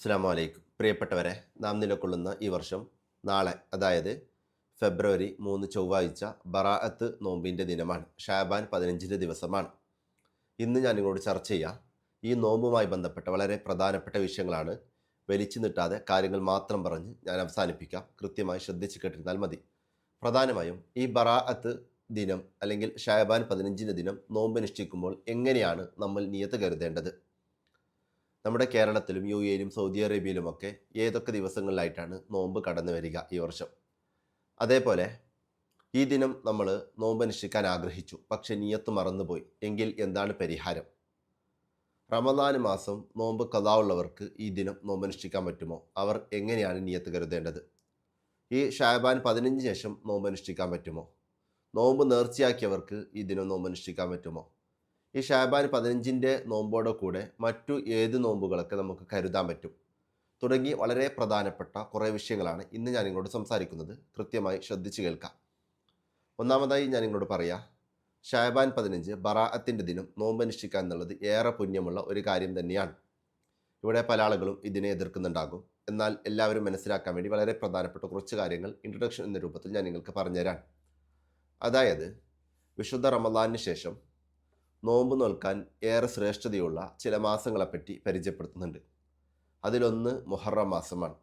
അസ്സലാമു അലൈക്കും. പ്രിയപ്പെട്ടവരെ, നാം നിലകൊള്ളുന്ന ഈ വർഷം നാളെ, അതായത് ഫെബ്രുവരി 3 ചൊവ്വാഴ്ച ബറാഅത്ത് നോമ്പിൻ്റെ ദിനമാണ്. ഷാബാൻ 15 ദിവസമാണ്. ഇന്ന് ഞാൻ നിങ്ങളോട് ചർച്ച ചെയ്യാം ഈ നോമ്പുമായി ബന്ധപ്പെട്ട വളരെ പ്രധാനപ്പെട്ട വിഷയങ്ങളാണ്. വലിച്ചു നീട്ടാതെ കാര്യങ്ങൾ മാത്രം പറഞ്ഞ് ഞാൻ അവസാനിപ്പിക്കാം. കൃത്യമായി ശ്രദ്ധിച്ച് കേട്ടിരുന്നാൽ മതി. പ്രധാനമായും ഈ ബറാഅത്ത് ദിനം അല്ലെങ്കിൽ ഷാബാൻ 15 ദിനം നോമ്പ് അനുഷ്ഠിക്കുമ്പോൾ എങ്ങനെയാണ് നമ്മൾ നിയത്ത് കരുതേണ്ടത്? നമ്മുടെ കേരളത്തിലും യു എയിലും സൗദി അറേബ്യയിലുമൊക്കെ ഏതൊക്കെ ദിവസങ്ങളിലായിട്ടാണ് നോമ്പ് കടന്നു വരിക ഈ വർഷം? അതേപോലെ ഈ ദിനം നമ്മൾ നോമ്പ് അനുഷ്ഠിക്കാൻ ആഗ്രഹിച്ചു, പക്ഷെ നിയത്ത് മറന്നുപോയി എങ്കിൽ എന്താണ് പരിഹാരം? റമദാൻ മാസം നോമ്പ് ഖളാ ഉള്ളവർക്ക് ഈ ദിനം നോമ്പ് അനുഷ്ഠിക്കാൻ പറ്റുമോ? അവർ എങ്ങനെയാണ് നിയത്ത് കരുതേണ്ടത്? ഈ ഷാബാൻ 15 ശേഷം നോമ്പ് അനുഷ്ഠിക്കാൻ പറ്റുമോ? നോമ്പ് നേർച്ചയാക്കിയവർക്ക് ഈ ദിനം നോമ്പ് അനുഷ്ഠിക്കാൻ പറ്റുമോ? ഈ ഷാബാൻ 15 നോമ്പോടെ കൂടെ മറ്റു ഏത് നോമ്പുകളൊക്കെ നമുക്ക് കരുതാൻ പറ്റും? തുടങ്ങി വളരെ പ്രധാനപ്പെട്ട കുറേ വിഷയങ്ങളാണ് ഇന്ന് ഞാൻ നിങ്ങളോട് സംസാരിക്കുന്നത്. കൃത്യമായി ശ്രദ്ധിച്ച് കേൾക്കാം. ഒന്നാമതായി ഞാൻ നിങ്ങളോട് പറയാം, ഷാബാൻ 15 ബറാഅത്തിൻ്റെ ദിനം നോമ്പ് അനുഷ്ഠിക്കുക എന്നുള്ളത് ഏറെ പുണ്യമുള്ള ഒരു കാര്യം തന്നെയാണ്. ഇവിടെ പല ആളുകളും ഇതിനെ എതിർക്കുന്നുണ്ടാകും. എന്നാൽ എല്ലാവരും മനസ്സിലാക്കാൻ വേണ്ടി വളരെ പ്രധാനപ്പെട്ട കുറച്ച് കാര്യങ്ങൾ ഇൻട്രൊഡക്ഷൻ എന്ന രൂപത്തിൽ ഞാൻ നിങ്ങൾക്ക് പറഞ്ഞുതരാം. അതായത്, വിശുദ്ധ റമദാനിന് ശേഷം നോമ്പ് നോൽക്കാൻ ഏറെ ശ്രേഷ്ഠതയുള്ള ചില മാസങ്ങളെപ്പറ്റി പരിചയപ്പെടുത്തുന്നുണ്ട്. അതിലൊന്ന് മുഹറം മാസമാണ്.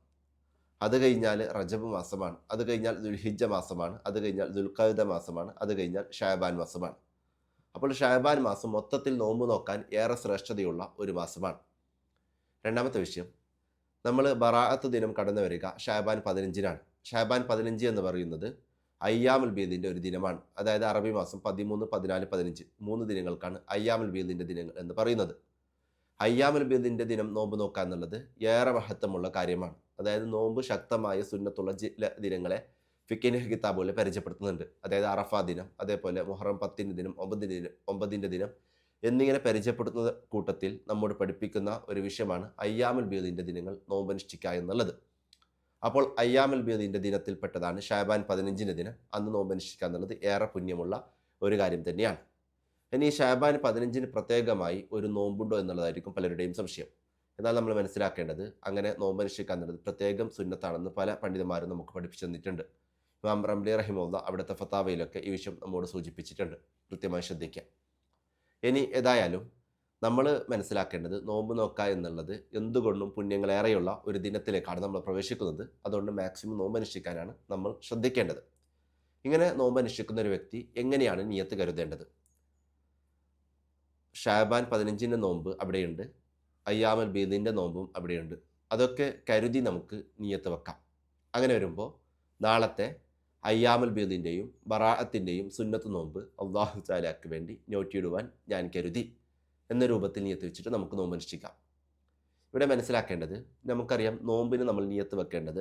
അത് കഴിഞ്ഞാൽ റജബ് മാസമാണ്. അത് കഴിഞ്ഞാൽ ദുൽഹിജ്ജ മാസമാണ്. അത് കഴിഞ്ഞാൽ ദുൽഖഅദ മാസമാണ്. അത് കഴിഞ്ഞാൽ ഷാബാൻ മാസമാണ്. അപ്പോൾ ഷാബാൻ മാസം മൊത്തത്തിൽ നോമ്പ് നോക്കാൻ ഏറെ ശ്രേഷ്ഠതയുള്ള ഒരു മാസമാണ്. രണ്ടാമത്തെ വിഷയം, നമ്മൾ ബറാഅത്ത് ദിനം കടന്നു വരിക ഷാബാൻ 15-നാണ്. ഷാബാൻ 15 എന്ന് പറയുന്നത് അയ്യാമുൽ ബീദിൻ്റെ ഒരു ദിനമാണ്. അതായത് അറബി മാസം 13, 14, 15 3 ദിനങ്ങൾക്കാണ് അയ്യാമുൽ ബീദിൻ്റെ ദിനങ്ങൾ എന്ന് പറയുന്നത്. അയ്യാമുൽ ബീദിൻ്റെ ദിനം നോമ്പ് നോക്കുക എന്നുള്ളത് ഏറെ മഹത്വമുള്ള കാര്യമാണ്. അതായത് നോമ്പ് ശക്തമായ സുന്നത്തുള്ള ചില ദിനങ്ങളെ ഫിഖിന്റെ കിതാബുകളിൽ പരിചയപ്പെടുത്തുന്നുണ്ട്. അതായത് അറഫ ദിനം, അതേപോലെ മുഹറം 10 ദിനം, 9 ദിനം എന്നിങ്ങനെ പരിചയപ്പെടുത്തുന്ന കൂട്ടത്തിൽ നമ്മോട് പഠിപ്പിക്കുന്ന ഒരു വിഷയമാണ് അയ്യാമുൽ ബീദിൻ്റെ ദിനങ്ങൾ നോമ്പനുഷ്ഠിക്കുക എന്നുള്ളത്. അപ്പോൾ അയ്യാമുൽ ബീദിൻ്റെ ദിനത്തിൽപ്പെട്ടതാണ് ഷാബാൻ 15 ദിനം. അന്ന് നോമ്പനുഷ്ഠിക്കുക എന്നുള്ളത് ഏറെ പുണ്യമുള്ള ഒരു കാര്യം തന്നെയാണ്. ഇനി ഷാബാൻ 15 പ്രത്യേകമായി ഒരു നോമ്പുണ്ടോ എന്നുള്ളതായിരിക്കും പലരുടെയും സംശയം. എന്നാൽ നമ്മൾ മനസ്സിലാക്കേണ്ടത്, അങ്ങനെ നോമ്പനുഷ്ഠിക്കുക എന്നുള്ളത് പ്രത്യേകം സുന്നത്താണെന്ന് പല പണ്ഡിതന്മാരും നമുക്ക് പഠിപ്പിച്ചു തന്നിട്ടുണ്ട്. ഇമാം റംലി റഹിമുള്ള അവിടുത്തെ ഫത്താവയിലൊക്കെ ഈ വിഷയം നമ്മോട് സൂചിപ്പിച്ചിട്ടുണ്ട്. കൃത്യമായി ശ്രദ്ധിക്കുക. ഇനി ഏതായാലും നമ്മൾ മനസ്സിലാക്കേണ്ടത്, നോമ്പ് നോക്കുക എന്നുള്ളത് എന്തുകൊണ്ടും പുണ്യങ്ങളേറെയുള്ള ഒരു ദിനത്തിലേക്കാണ് നമ്മൾ പ്രവേശിക്കുന്നത്. അതുകൊണ്ട് മാക്സിമം നോമ്പ് അനുഷ്ഠിക്കാനാണ് നമ്മൾ ശ്രദ്ധിക്കേണ്ടത്. ഇങ്ങനെ നോമ്പ് അനുഷ്ഠിക്കുന്ന ഒരു വ്യക്തി എങ്ങനെയാണ് നിയത്ത് കരുതേണ്ടത്? ഷാബാൻ 15 നോമ്പ് അവിടെയുണ്ട്, അയ്യാമുൽ ബീദിൻ്റെ നോമ്പും അവിടെയുണ്ട്. അതൊക്കെ കരുതി നമുക്ക് നിയത്ത് വെക്കാം. അങ്ങനെ വരുമ്പോൾ നാളത്തെ അയ്യാമുൽ ബീദിൻ്റെയും ബറാഅത്തിൻ്റെയും സുന്നത്ത് നോമ്പ് അല്ലാഹു തആലയ്ക്ക് വേണ്ടി നോറ്റിയിടുവാൻ ഞാൻ കരുതി എന്ന രൂപത്തിൽ നിയത്ത് വെച്ചിട്ട് നമുക്ക് നോമ്പ് അനുഷ്ഠിക്കാം. ഇവിടെ മനസ്സിലാക്കേണ്ടത്, നമുക്കറിയാം നോമ്പിന് നമ്മൾ നിയത്ത് വെക്കേണ്ടത്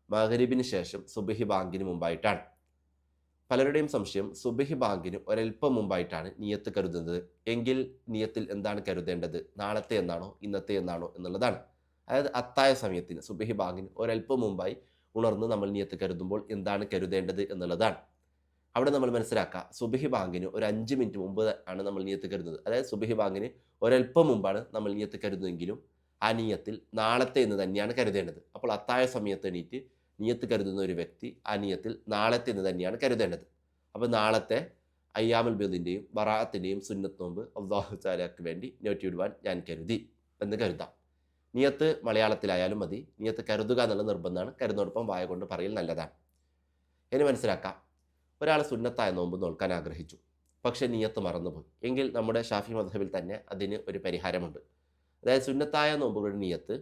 മഗ്‌രിബിന് ശേഷം സുബ്ഹി ബാങ്കിന് മുമ്പായിട്ടാണ്. പലരുടെയും സംശയം, സുബ്ഹി ബാങ്കിന് ഒരൽപ്പം മുമ്പായിട്ടാണ് നിയത്ത് കരുതുന്നത് എങ്കിൽ നിയത്തിൽ എന്താണ് കരുതേണ്ടത്? നാളത്തെ എന്നാണോ ഇന്നത്തെ എന്നാണോ എന്നുള്ളതാണ്. അതായത് അത്തായ സമയത്തിന് സുബ്ഹി ബാങ്കിന് ഒരൽപ്പം മുമ്പായി ഉണർന്ന് നമ്മൾ നിയത്ത് കരുതുമ്പോൾ എന്താണ് കരുതേണ്ടത് എന്നുള്ളതാണ്. അവിടെ നമ്മൾ മനസ്സിലാക്കുക, സുബ്ഹി ബാങ്കിന് ഒരു 5 മിനിറ്റ് മുമ്പ് ആണ് നമ്മൾ നിയത്ത് കരുതുന്നത്. അതായത് സുബ്ഹി ബാങ്കിന് ഒരൽപ്പം മുമ്പാണ് നമ്മൾ നിയത്ത് കരുതുന്നതെങ്കിലും ആ നിയത്തിൽ നാളത്തെ എന്ന് തന്നെയാണ് കരുതേണ്ടത്. അപ്പോൾ അത്താഴ സമയത്ത് എണീറ്റ് നിയത്ത് കരുതുന്ന ഒരു വ്യക്തി ആ നിയത്തിൽ നാളത്തെ എന്ന് തന്നെയാണ് കരുതേണ്ടത്. അപ്പോൾ നാളത്തെ അയ്യാമുൽ ബീദിൻ്റെയും ബറാഅത്തിൻ്റെയും സുന്നത്ത് നോമ്പ് അല്ലാഹു തആലയ്ക്ക് വേണ്ടി നോറ്റിയിടുവാൻ ഞാൻ കരുതി എന്ന് കരുതാം. നിയത്ത് മലയാളത്തിലായാലും മതി. നിയത്ത് കരുതുക എന്നുള്ള നിർബന്ധമാണ്. കരുതോടൊപ്പം വായ കൊണ്ട് പറയൽ നല്ലതാണ്. ഇനി മനസ്സിലാക്കാം, ഒരാൾ സുന്നത്തായ നോമ്പ് നോൽക്കാൻ ആഗ്രഹിച്ചു, പക്ഷേ നിയത്ത് മറന്നുപോയി എങ്കിൽ നമ്മുടെ ഷാഫി മദ്ഹബിൽ തന്നെ അതിന് ഒരു പരിഹാരമുണ്ട്. അതായത് സുന്നത്തായ നോമ്പുകളുടെ നിയത്ത്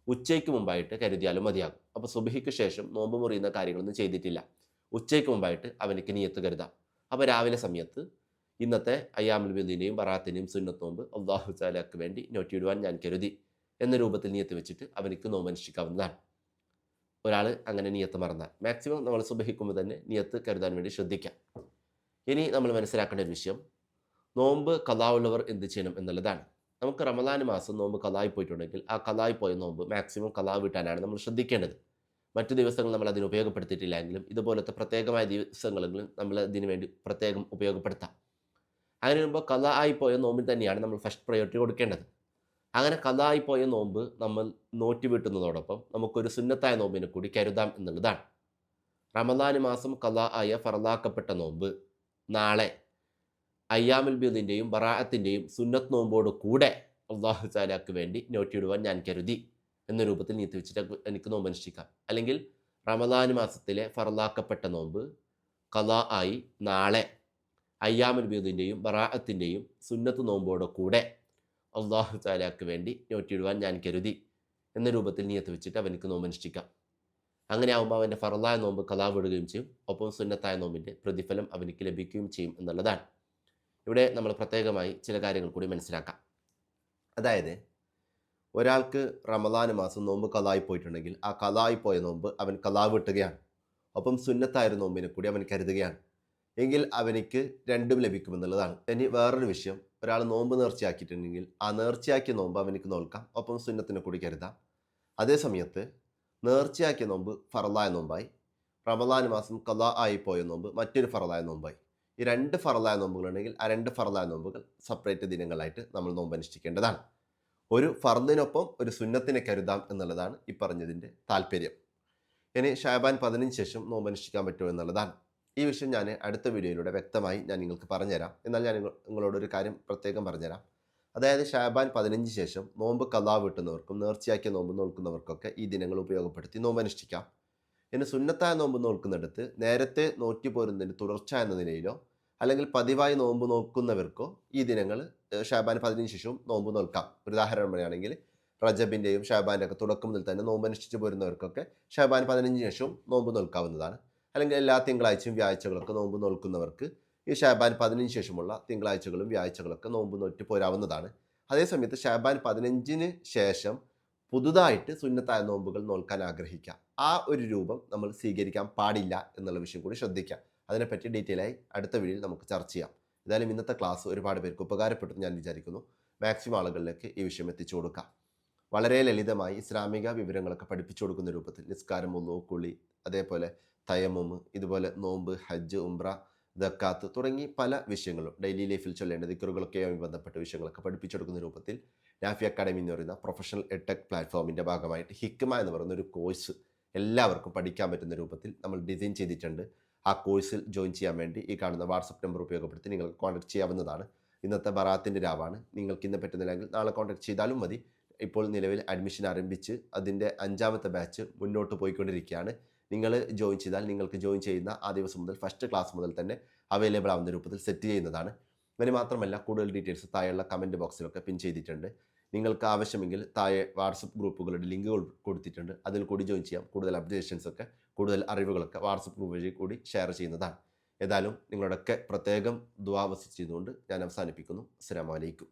ഉച്ചയ്ക്ക് മുമ്പായിട്ട് കരുതിയാലും മതിയാകും. അപ്പോൾ സുബ്ഹിക്ക് ശേഷം നോമ്പ് മുറിയുന്ന കാര്യങ്ങളൊന്നും ചെയ്തിട്ടില്ല, ഉച്ചയ്ക്ക് മുമ്പായിട്ട് അവനിക്ക് നിയത്ത് കരുതാം. അപ്പോൾ രാവിലെ സമയത്ത് ഇന്നത്തെ അയ്യാമുൽ ബീദിൻ്റെയും ബറാഅത്തിൻ്റെയും സുന്നത്ത് നോമ്പ് അല്ലാഹു തആലയ്ക്ക് വേണ്ടി നോറ്റിയിടുവാൻ ഞാൻ കരുതി എന്ന രൂപത്തിൽ നിയത്ത് വെച്ചിട്ട് അവനിക്ക് നോമ്പ് അനുഷ്ഠിക്കാവുന്നതാണ്. ഒരാൾ അങ്ങനെ നിയത്ത് മറന്നാൽ മാക്സിമം നമ്മൾ സുബ്ഹിക്കുമ്പോൾ തന്നെ നിയത്ത് കരുതാൻ വേണ്ടി ശ്രദ്ധിക്കാം. ഇനി നമ്മൾ മനസ്സിലാക്കേണ്ട ഒരു വിഷയം, നോമ്പ് ഖളാ ഉള്ളവർ എന്ത് ചെയ്യണം എന്നുള്ളതാണ്. നമുക്ക് റമദാൻ മാസം നോമ്പ് ഖളായി പോയിട്ടുണ്ടെങ്കിൽ ആ ഖളായി പോയ നോമ്പ് മാക്സിമം ഖളാ വീട്ടാനാണ് നമ്മൾ ശ്രദ്ധിക്കേണ്ടത്. മറ്റു ദിവസങ്ങൾ നമ്മൾ അതിന് ഉപയോഗപ്പെടുത്തിയിട്ടില്ല എങ്കിലും ഇതുപോലത്തെ പ്രത്യേകമായ ദിവസങ്ങളെങ്കിലും നമ്മൾ ഇതിനു വേണ്ടി പ്രത്യേകം ഉപയോഗപ്പെടുത്താം. അങ്ങനെ വരുമ്പോൾ ഖളാ ആയി പോയ നോമ്പിന് തന്നെയാണ് നമ്മൾ ഫസ്റ്റ് പ്രയോറിറ്റി കൊടുക്കേണ്ടത്. അങ്ങനെ ഖദായി പോയ നോമ്പ് നമ്മൾ നോറ്റി വീട്ടുന്നതോടൊപ്പം നമുക്കൊരു സുന്നത്തായ നോമ്പിനെ കൂടി കരുതാം എന്നുള്ളതാണ്. റമദാൻ മാസം ഖദാ ആയ ഫറലാക്കപ്പെട്ട നോമ്പ് നാളെ അയ്യാമുൽ ബീദിൻ്റെയും ബറാഅത്തിൻ്റെയും സുന്നത്ത് നോമ്പോട് കൂടെ അള്ളാഹു താലാക്ക് വേണ്ടി നോറ്റിയിടുവാൻ ഞാൻ കരുതി എന്ന രൂപത്തിൽ നീത്തി വെച്ചിട്ട് എനിക്ക് നോമ്പ് അനുഷ്ഠിക്കാം. അല്ലെങ്കിൽ റമദാൻ മാസത്തിലെ ഫറലാക്കപ്പെട്ട നോമ്പ് ഖദാ ആയി നാളെ അയ്യാമുൽ ബീദിൻ്റെയും ബറാഅത്തിൻ്റെയും സുന്നത്ത് നോമ്പോട് കൂടെ അള്ളാഹു താലാക്ക് വേണ്ടി നോറ്റിയിടുവാൻ ഞാൻ കരുതി എന്ന രൂപത്തിൽ നീയത്ത് വെച്ചിട്ട് അവനക്ക് നോമ്പ് അനുഷ്ഠിക്കാം. അങ്ങനെ ആകുമ്പോൾ അവൻ്റെ ഫറലായ നോമ്പ് ഖദാ വിടുകയും ചെയ്യും, ഒപ്പം സുന്നത്തായ നോമ്പിൻ്റെ പ്രതിഫലം അവനിക്ക് ലഭിക്കുകയും ചെയ്യും എന്നുള്ളതാണ്. ഇവിടെ നമ്മൾ പ്രത്യേകമായി ചില കാര്യങ്ങൾ കൂടി മനസ്സിലാക്കാം. അതായത് ഒരാൾക്ക് റമദാൻ മാസം നോമ്പ് ഖദായി പോയിട്ടുണ്ടെങ്കിൽ ആ ഖദായി പോയ നോമ്പ് അവൻ ഖദാ വിട്ടുകയാണ്, ഒപ്പം സുന്നത്തായ നോമ്പിനെ കൂടി അവൻ കരുതുകയാണ് എങ്കിൽ അവനിക്ക് രണ്ടും ലഭിക്കുമെന്നുള്ളതാണ്. ഇനി വേറൊരു വിഷയം, ഒരാൾ നോമ്പ് നേർച്ചയാക്കിയിട്ടുണ്ടെങ്കിൽ ആ നേർച്ചയാക്കിയ നോമ്പ് അവനിക്ക് നോൽക്കാം, ഒപ്പം സുന്നത്തിനെ കൂടി കരുതാം. അതേ സമയത്ത് നേർച്ചയാക്കിയ നോമ്പ് ഫറലായ നോമ്പായി, റമദാൻ മാസം ഖദാ ആയി പോയ നോമ്പ് മറ്റൊരു ഫറലായ നോമ്പായി. ഈ രണ്ട് ഫറലായ നോമ്പുകളുണ്ടെങ്കിൽ ആ രണ്ട് ഫറലായ നോമ്പുകൾ സെപ്പറേറ്റ് ദിനങ്ങളായിട്ട് നമ്മൾ നോമ്പ് അനുഷ്ഠിക്കേണ്ടതാണ്. ഒരു ഫർദിനൊപ്പം ഒരു സുന്നത്തിനെ കരുതാം എന്നുള്ളതാണ് ഈ പറഞ്ഞതിൻ്റെ താല്പര്യം. ഇനി ഷാബാൻ 15 ശേഷം നോമ്പ് അനുഷ്ഠിക്കാൻ പറ്റുമോ എന്നുള്ളതാണ്. ഈ വിഷയം ഞാൻ അടുത്ത വീഡിയോയിലൂടെ വ്യക്തമായി ഞാൻ നിങ്ങൾക്ക് പറഞ്ഞുതരാം. എന്നാൽ ഞാൻ നിങ്ങളോടൊരു കാര്യം പ്രത്യേകം പറഞ്ഞുതരാം. അതായത് ഷാബാൻ 15 ശേഷം നോമ്പ് ഖദാ വീട്ടുന്നവർക്കും നേർച്ചയാക്കിയ നോമ്പ് നോൽക്കുന്നവർക്കൊക്കെ ഈ ദിനങ്ങൾ ഉപയോഗപ്പെടുത്തി നോമ്പ് അനുഷ്ഠിക്കാം. ഇനി സുന്നത്തായ നോമ്പ് നോൽക്കുന്നിടത്ത് നേരത്തെ നോറ്റി പോരുന്നതിന് തുടർച്ച എന്ന നിലയിലോ അല്ലെങ്കിൽ പതിവായി നോമ്പ് നോക്കുന്നവർക്കോ ഈ ദിനങ്ങൾ ഷാബാൻ 15 ശേഷവും നോമ്പ് നോൽക്കാം. ഒരു ഉദാഹരണം പറയുകയാണെങ്കിൽ റജബിൻ്റെയും ഷാബാൻ്റെ ഒക്കെ തുടക്കം മുതൽ തന്നെ നോമ്പ് അനുഷ്ഠിച്ച് പോരുന്നവർക്കൊക്കെ ഷാബാൻ 15 ശേഷവും നോമ്പ് നോൽക്കാവുന്നതാണ്. അല്ലെങ്കിൽ എല്ലാ തിങ്കളാഴ്ചയും വ്യാഴ്ചകളൊക്കെ നോമ്പ് നോൽക്കുന്നവർക്ക് ഈ ഷാബാൻ 15 ശേഷമുള്ള തിങ്കളാഴ്ചകളും വ്യാഴ്ചകളൊക്കെ നോമ്പ് നോറ്റ് പോരാവുന്നതാണ്. അതേസമയത്ത് ഷാബാൻ 15 ശേഷം പുതുതായിട്ട് സുന്നത്തായ നോമ്പുകൾ നോൽക്കാൻ ആഗ്രഹിക്കുക, ആ ഒരു രൂപം നമ്മൾ സ്വീകരിക്കാൻ പാടില്ല എന്നുള്ള വിഷയം കൂടി ശ്രദ്ധിക്കാം. അതിനെപ്പറ്റി ഡീറ്റെയിൽ ആയി അടുത്ത വീഡിയോയിൽ നമുക്ക് ചർച്ച ചെയ്യാം. ഏതായാലും ഇന്നത്തെ ക്ലാസ് ഒരുപാട് പേർക്ക് ഉപകാരപ്പെട്ടെന്ന് ഞാൻ വിചാരിക്കുന്നു. മാക്സിമം ആളുകളിലേക്ക് ഈ വിഷയം എത്തിച്ചു കൊടുക്കാം. വളരെ ലളിതമായി ഇസ്ലാമിക വിവരങ്ങളൊക്കെ പഠിപ്പിച്ചു കൊടുക്കുന്ന രൂപത്തിൽ നിസ്കാരം, വുളൂ, കുളി, അതേപോലെ തയമ്മും, ഇതുപോലെ നോമ്പ്, ഹജ്ജ്, ഉംറ, ദക്കാത്ത് തുടങ്ങി പല വിഷയങ്ങളും ഡെയിലി ലൈഫിൽ ചൊല്ലേണ്ട ദിക്റുകളൊക്കെയുമായി ബന്ധപ്പെട്ട വിഷയങ്ങളൊക്കെ പഠിപ്പിച്ചു കൊടുക്കുന്ന രൂപത്തിൽ നാഫി അക്കാഡമി എന്ന് പറയുന്ന പ്രൊഫഷണൽ എഡ്ടെക് പ്ലാറ്റ്ഫോമിൻ്റെ ഭാഗമായിട്ട് ഹിക്മ എന്ന് പറയുന്ന ഒരു കോഴ്സ് എല്ലാവർക്കും പഠിക്കാൻ പറ്റുന്ന രൂപത്തിൽ നമ്മൾ ഡിസൈൻ ചെയ്തിട്ടുണ്ട്. ആ കോഴ്സിൽ ജോയിൻ ചെയ്യാൻ വേണ്ടി ഈ കാണുന്ന വാട്സപ്പ് നമ്പർ ഉപയോഗപ്പെടുത്തി നിങ്ങൾക്ക് കോൺടാക്ട് ചെയ്യാവുന്നതാണ്. ഇന്നത്തെ ബറാത്തിൻ്റെ രാവാണ്. നിങ്ങൾക്ക് ഇന്ന് പറ്റുന്നില്ലെങ്കിൽ നാളെ കോൺടാക്ട് ചെയ്താലും മതി. ഇപ്പോൾ നിലവിൽ അഡ്മിഷൻ ആരംഭിച്ച് അതിൻ്റെ 5ാമത്തെ ബാച്ച് മുന്നോട്ട് പോയിക്കൊണ്ടിരിക്കുകയാണ്. നിങ്ങൾ ജോയിൻ ചെയ്താൽ നിങ്ങൾക്ക് ജോയിൻ ചെയ്യുന്ന ആ ദിവസം മുതൽ ഫസ്റ്റ് ക്ലാസ് മുതൽ തന്നെ അവൈലബിൾ ആവുന്ന രൂപത്തിൽ സെറ്റ് ചെയ്യുന്നതാണ്. അതിന് മാത്രമല്ല കൂടുതൽ ഡീറ്റെയിൽസ് താഴെയുള്ള കമൻറ്റ് ബോക്സിലൊക്കെ പിൻ ചെയ്തിട്ടുണ്ട്. നിങ്ങൾക്ക് ആവശ്യമെങ്കിൽ താഴെ വാട്സപ്പ് ഗ്രൂപ്പുകളുടെ ലിങ്കുകൾ കൊടുത്തിട്ടുണ്ട്, അതിൽ കൂടി ജോയിൻ ചെയ്യാം. കൂടുതൽ അപ്ഡേഷൻസൊക്കെ കൂടുതൽ അറിവുകളൊക്കെ വാട്സപ്പ് ഗ്രൂപ്പ് വഴി കൂടി ഷെയർ ചെയ്യുന്നതാണ്. ഏതായാലും നിങ്ങളുടെയൊക്കെ പ്രത്യേകം ദുആ വസിച്ച് ചെയ്തുകൊണ്ട് ഞാൻ അവസാനിപ്പിക്കുന്നു. അസ്സലാമു അലൈക്കും.